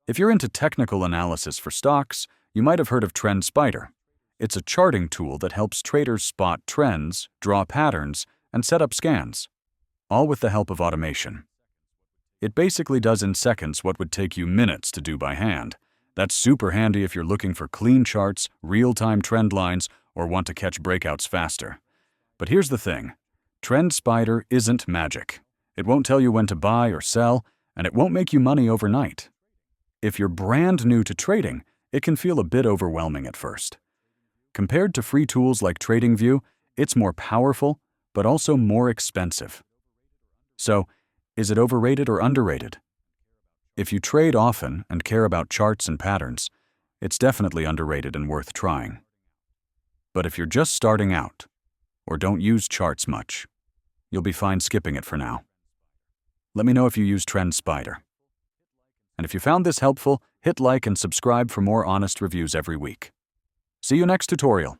If you're into technical analysis for stocks, you might have heard of Trendspider. It's a charting tool that helps traders spot trends, draw patterns, and set up scans, all with the help of automation. It basically does in seconds what would take you minutes to do by hand. That's super handy if you're looking for clean charts, real-time trend lines, or want to catch breakouts faster. But here's the thing. Trendspider isn't magic. It won't tell you when to buy or sell, and it won't make you money overnight. If you're brand new to trading, it can feel a bit overwhelming at first. Compared to free tools like TradingView, it's more powerful, but also more expensive. So, is it overrated or underrated? If you trade often and care about charts and patterns, it's definitely underrated and worth trying. But if you're just starting out, or don't use charts much, you'll be fine skipping it for now. Let me know if you use Trendspider. And if you found this helpful, hit like and subscribe for more honest reviews every week. See you next tutorial.